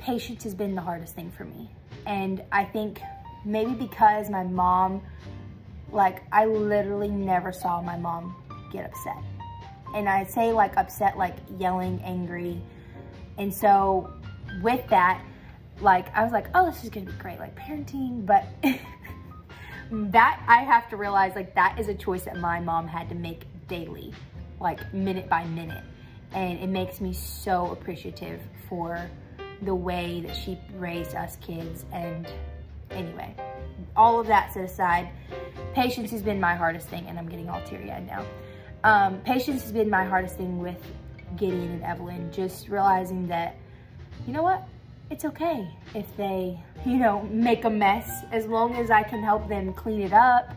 patience has been the hardest thing for me. And I think maybe because my mom, like, I literally never saw my mom get upset. And I say like upset, like yelling, angry. And so with that, like, I was like, oh, this is gonna be great, like parenting. But that, I have to realize, like, that is a choice that my mom had to make daily, like minute by minute. And it makes me so appreciative for the way that she raised us kids. And anyway, all of that set aside, patience has been my hardest thing, and I'm getting all teary-eyed now. Patience has been my hardest thing with Gideon and Evelyn, just realizing that, you know what, it's okay if they, you know, make a mess, as long as I can help them clean it up.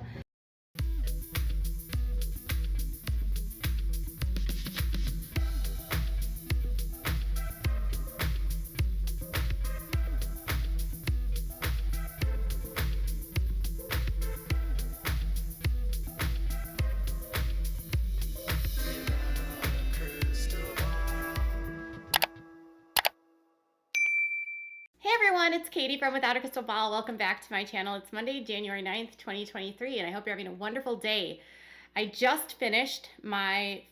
It's Katie from Without a Crystal Ball. Welcome back to my channel. It's Monday, January 9th, 2023, and I hope you're having a wonderful day. I just finished my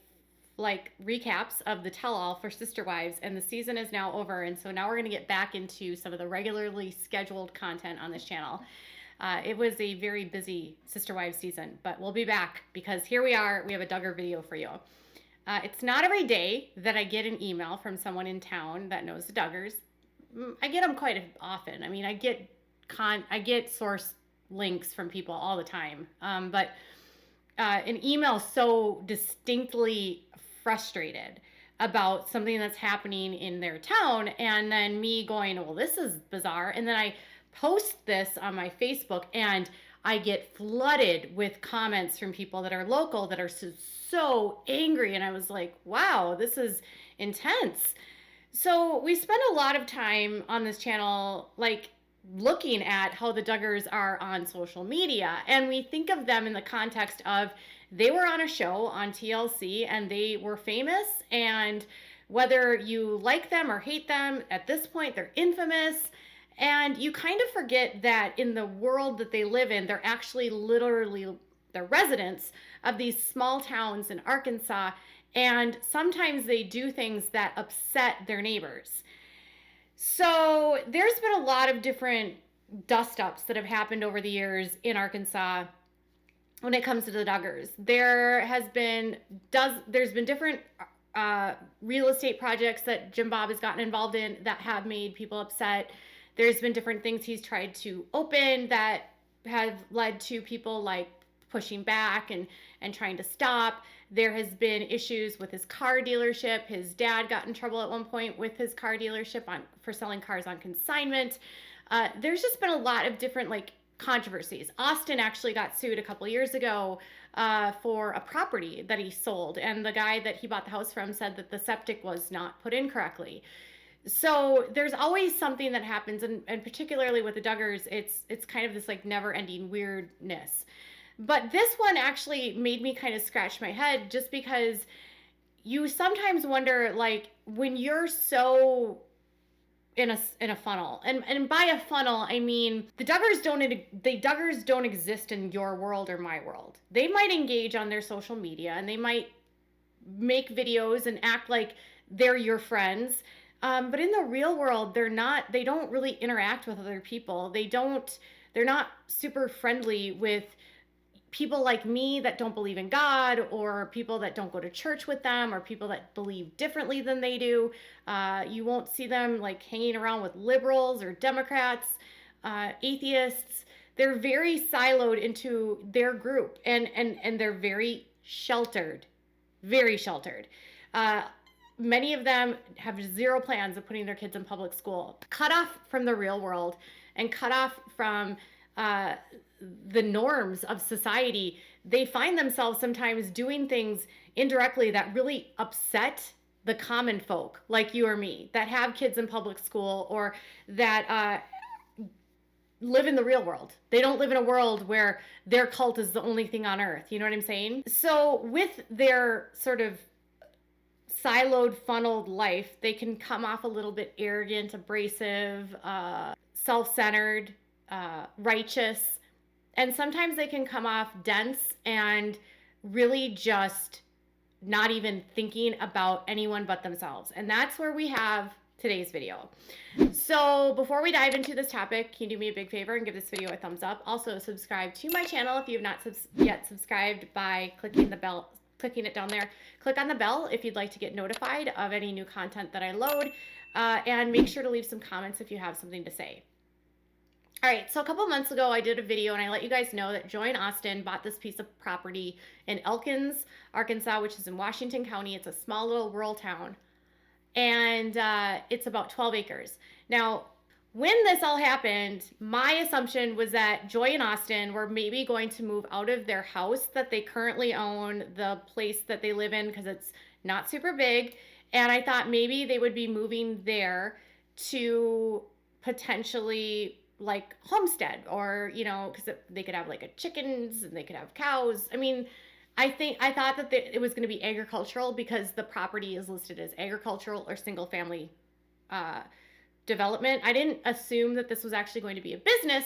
recaps of the tell-all for Sister Wives, and the season is now over, and so now we're going to get back into some of the regularly scheduled content on this channel. It was a very busy Sister Wives season, but we'll be back because here we are. We have a Duggar video for you. It's not every day that I get an email from someone in town that knows the Duggars. I get them quite often. I mean, I get source links from people all the time. But an email so distinctly frustrated about something that's happening in their town, and then me going, well, this is bizarre. And then I post this on my Facebook, and I get flooded with comments from people that are local that are so angry. And I was like, wow, this is intense. So we spend a lot of time on this channel, looking at how the Duggars are on social media, and we think of them in the context of they were on a show on TLC and they were famous, and whether you like them or hate them, at this point they're infamous, and you kind of forget that in the world that they live in, they're actually literally the residents of these small towns in Arkansas. And sometimes they do things that upset their neighbors. So there's been a lot of different dust-ups that have happened over the years in Arkansas when it comes to the Duggars. There's been different real estate projects that Jim Bob has gotten involved in that have made people upset. There's been different things he's tried to open that have led to people pushing back and trying to stop. There has been issues with his car dealership. His dad got in trouble at one point with his car dealership for selling cars on consignment. There's just been a lot of different controversies. Austin actually got sued a couple years ago for a property that he sold, and the guy that he bought the house from said that the septic was not put in correctly. So there's always something that happens, and particularly with the Duggars, it's kind of this never-ending weirdness. But this one actually made me kind of scratch my head, just because you sometimes wonder, when you're so in a funnel, and by a funnel I mean the Duggars don't exist in your world or my world. They might engage on their social media, and they might make videos and act like they're your friends, but in the real world they don't really interact with other people. They're not super friendly with people like me that don't believe in God, or people that don't go to church with them, or people that believe differently than they do. You won't see them hanging around with liberals or Democrats, atheists. They're very siloed into their group, and they're very sheltered, very sheltered. Many of them have zero plans of putting their kids in public school, cut off from the real world and cut off from the norms of society. They find themselves sometimes doing things indirectly that really upset the common folk like you or me that have kids in public school, or that live in the real world. They don't live in a world where their cult is the only thing on earth. You know what I'm saying? So with their sort of siloed, funneled life, they can come off a little bit arrogant, abrasive, self-centered, righteous, and sometimes they can come off dense and really just not even thinking about anyone but themselves. And that's where we have today's video. So before we dive into this topic, can you do me a big favor and give this video a thumbs up? Also subscribe to my channel if you have not yet subscribed by clicking it down there. Click on the bell if you'd like to get notified of any new content that I load, and make sure to leave some comments if you have something to say. All right, so a couple months ago, I did a video and I let you guys know that Joy and Austin bought this piece of property in Elkins, Arkansas, which is in Washington County. It's a small little rural town, and it's about 12 acres. Now, when this all happened, my assumption was that Joy and Austin were maybe going to move out of their house that they currently own, the place that they live in, because it's not super big, and I thought maybe they would be moving there to potentially like homestead, or because they could have like a chickens and they could have cows. I mean, I thought that it was going to be agricultural because the property is listed as agricultural or single family development. I didn't assume that this was actually going to be a business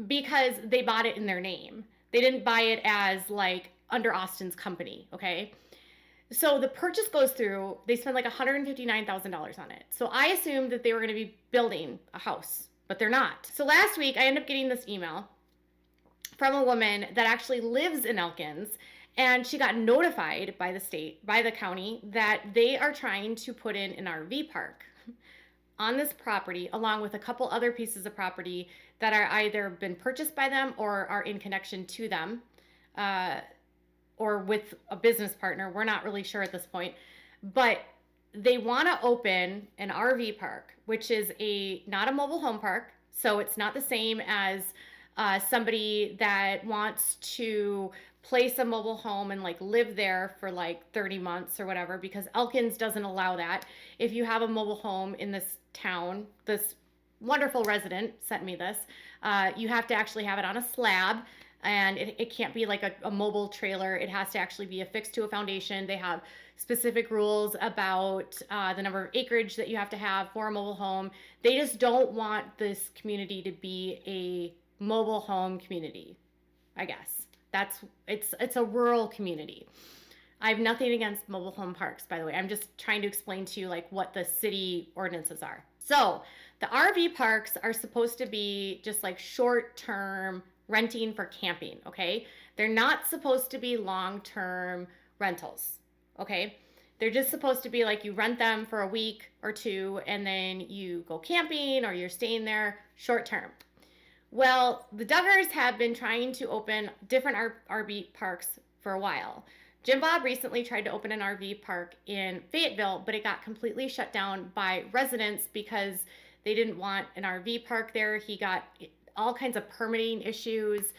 because they bought it in their name. They didn't buy it as like under Austin's company. Okay. So the purchase goes through, they spent like $159,000 on it. So I assumed that they were going to be building a house, but they're not. So last week I ended up getting this email from a woman that actually lives in Elkins, and she got notified by the county, that they are trying to put in an RV park on this property, along with a couple other pieces of property that are either been purchased by them or are in connection to them, or with a business partner. We're not really sure at this point, but they want to open an RV park, which is not a mobile home park. So it's not the same as somebody that wants to place a mobile home and like live there for like 30 months or whatever, because Elkins doesn't allow that. If you have a mobile home in this town, this wonderful resident sent me this, you have to actually have it on a slab, and it can't be like a mobile trailer. It has to actually be affixed to a foundation. They have specific rules about the number of acreage that you have to have for a mobile home. They just don't want this community to be a mobile home community, I guess. It's a rural community. I have nothing against mobile home parks, by the way. I'm just trying to explain to you like what the city ordinances are. So the RV parks are supposed to be just like short-term renting for camping, okay? They're not supposed to be long-term rentals, okay? They're just supposed to be like you rent them for a week or two, and then you go camping or you're staying there short-term. Well, the Duggars have been trying to open different RV parks for a while. Jim Bob recently tried to open an RV park in Fayetteville, but it got completely shut down by residents because they didn't want an RV park there. He got all kinds of permitting issues.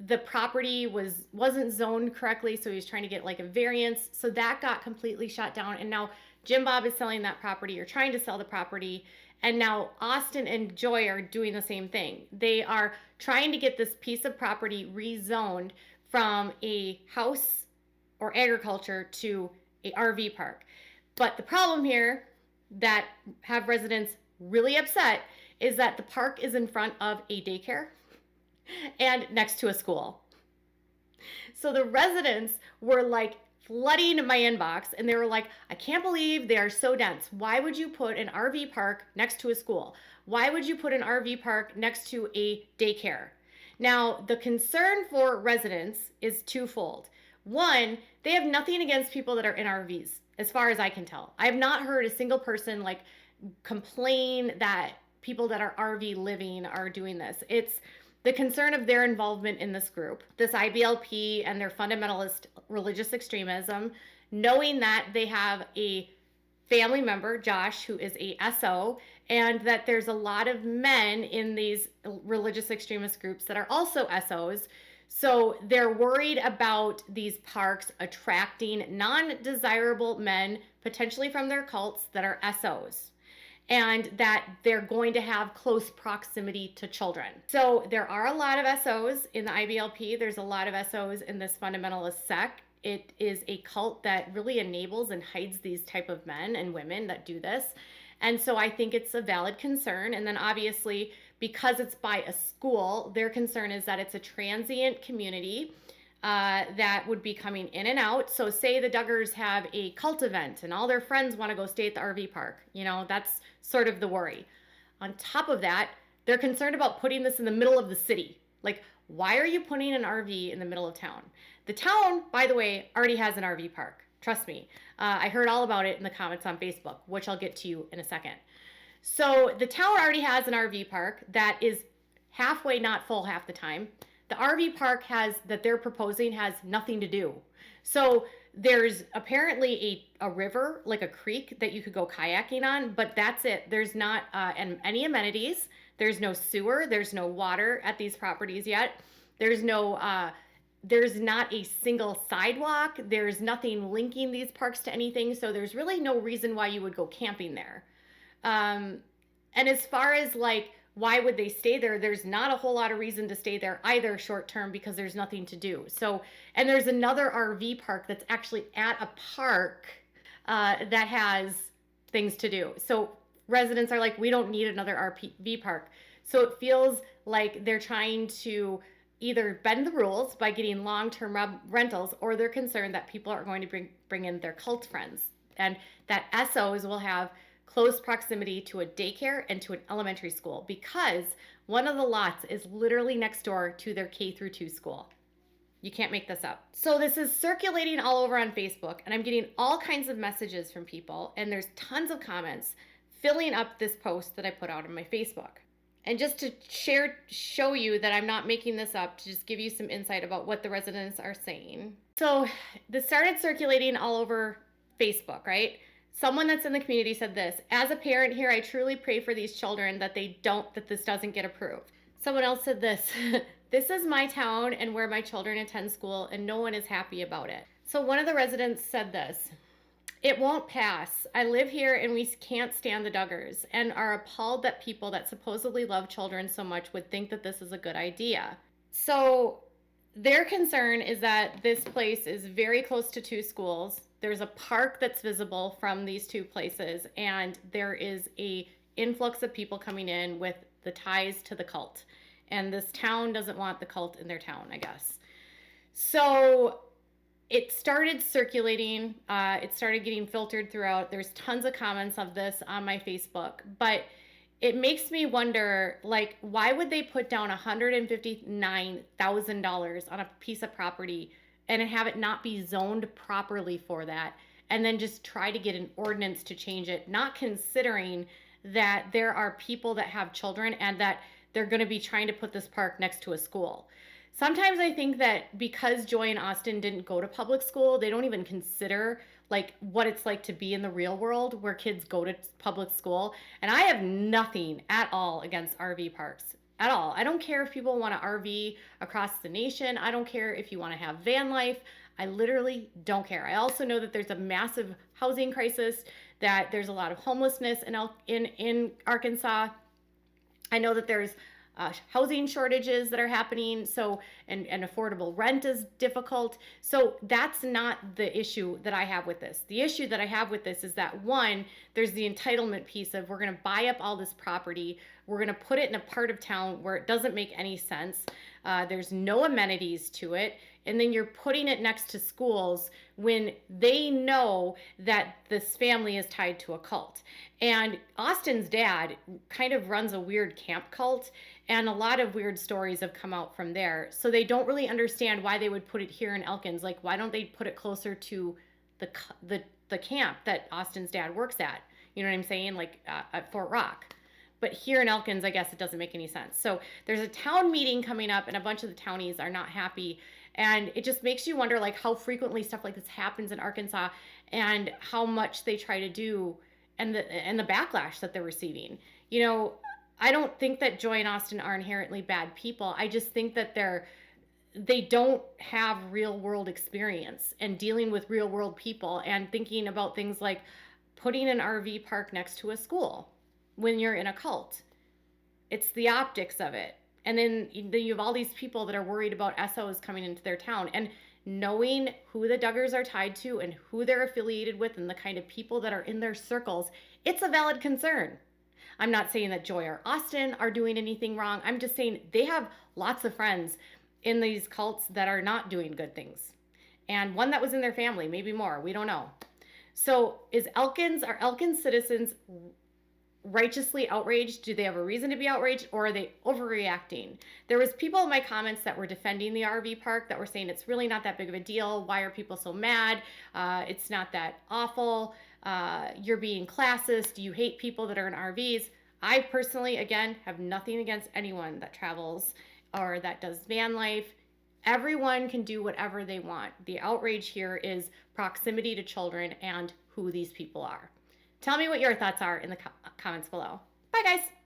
The property wasn't zoned correctly, so he was trying to get like a variance. So that got completely shut down, and now Jim Bob is selling that property, or trying to sell the property. And now Austin and Joy are doing the same thing. They are trying to get this piece of property rezoned from a house or agriculture to a RV park. But the problem here that have residents really upset is that the park is in front of a daycare and next to a school. So the residents were like flooding my inbox, and they were like, I can't believe they are so dense. Why would you put an RV park next to a school? Why would you put an RV park next to a daycare? Now, the concern for residents is twofold. One, they have nothing against people that are in RVs, as far as I can tell. I have not heard a single person like complain that people that are RV living are doing this. It's the concern of their involvement in this group, this IBLP, and their fundamentalist religious extremism, knowing that they have a family member, Josh, who is a SO, and that there's a lot of men in these religious extremist groups that are also SOs. So they're worried about these parks attracting non-desirable men, potentially from their cults, that are SOs, and that they're going to have close proximity to children. So there are a lot of SOs in the IBLP. There's a lot of SOs in this fundamentalist sect. it is a cult that really enables and hides these type of men and women that do this. And so I think it's a valid concern. And then obviously, because it's by a school, their concern is that it's a transient community that would be coming in and out. So say the Duggars have a cult event and all their friends want to go stay at the RV park. That's sort of the worry. On top of that, they're concerned about putting this in the middle of the city. Like, why are you putting an RV in the middle of town? The town, by the way, already has an RV park. Trust me. I heard all about it in the comments on Facebook, which I'll get to you in a second. So the town already has an RV park that is halfway not full half the time. The RV park that they're proposing has nothing to do. So there's apparently a river, like a creek, that you could go kayaking on, but that's it. There's not any amenities. There's no sewer. There's no water at these properties yet. There's not a single sidewalk. There's nothing linking these parks to anything. So there's really no reason why you would go camping there. And as far as like, why would they stay there? There's not a whole lot of reason to stay there either short term, because there's nothing to do. So, and there's another RV park that's actually at a park that has things to do. So residents are like, we don't need another RV park. So it feels like they're trying to either bend the rules by getting long-term rentals, or they're concerned that people are going to bring in their cult friends, and that SOs will have close proximity to a daycare and to an elementary school, because one of the lots is literally next door to their K-2 school. You can't make this up. So this is circulating all over on Facebook, and I'm getting all kinds of messages from people, and there's tons of comments filling up this post that I put out on my Facebook. And just to show you that I'm not making this up, to just give you some insight about what the residents are saying. So this started circulating all over Facebook, right? Someone that's in the community said this: as a parent here, I truly pray for these children that this doesn't get approved. Someone else said this: this is my town and where my children attend school, and no one is happy about it. So one of the residents said this: it won't pass. I live here and we can't stand the Duggars, and are appalled that people that supposedly love children so much would think that this is a good idea. So their concern is that this place is very close to two schools. There's a park that's visible from these two places, and there is a influx of people coming in with the ties to the cult. And this town doesn't want the cult in their town, I guess. So it started circulating. It started getting filtered throughout. There's tons of comments of this on my Facebook, but it makes me wonder, like, why would they put down $159,000 on a piece of property and have it not be zoned properly for that, and then just try to get an ordinance to change it, not considering that there are people that have children and that they're going to be trying to put this park next to a school. Sometimes I think that because Joy and Austin didn't go to public school, they don't even consider like what it's like to be in the real world where kids go to public school. And I have nothing at all against RV parks at all. I don't care if people want to RV across the nation. I don't care if you want to have van life. I literally don't care. I also know that there's a massive housing crisis, that there's a lot of homelessness in Arkansas. I know that there's housing shortages that are happening, so and affordable rent is difficult. So that's not the issue that I have with this. The issue that I have with this is that, one, there's the entitlement piece of, we're going to buy up all this property, we're going to put it in a part of town where it doesn't make any sense. There's no amenities to it, and then you're putting it next to schools when they know that this family is tied to a cult. And Austin's dad kind of runs a weird camp cult, and a lot of weird stories have come out from there. So they don't really understand why they would put it here in Elkins. Like, why don't they put it closer to the camp that Austin's dad works at? You know what I'm saying? Like at Fort Rock. But here in Elkins, I guess it doesn't make any sense. So there's a town meeting coming up, and a bunch of the townies are not happy. And it just makes you wonder, like, how frequently stuff like this happens in Arkansas, and how much they try to do, and the backlash that they're receiving. You know, I don't think that Joy and Austin are inherently bad people. I just think that they don't have real world experience and dealing with real world people and thinking about things like putting an RV park next to a school when you're in a cult. It's the optics of it. And then you have all these people that are worried about SOs coming into their town. And knowing who the Duggars are tied to and who they're affiliated with and the kind of people that are in their circles, it's a valid concern. I'm not saying that Joy or Austin are doing anything wrong. I'm just saying they have lots of friends in these cults that are not doing good things. And one that was in their family, maybe more, we don't know. So are Elkins citizens righteously outraged? Do they have a reason to be outraged, or are they overreacting? There was people in my comments that were defending the RV park that were saying it's really not that big of a deal. Why are people so mad? It's not that awful. You're being classist. You hate people that are in RVs. I personally, again, have nothing against anyone that travels or that does van life. Everyone can do whatever they want. The outrage here is proximity to children and who these people are. Tell me what your thoughts are in the comments below. Bye, guys.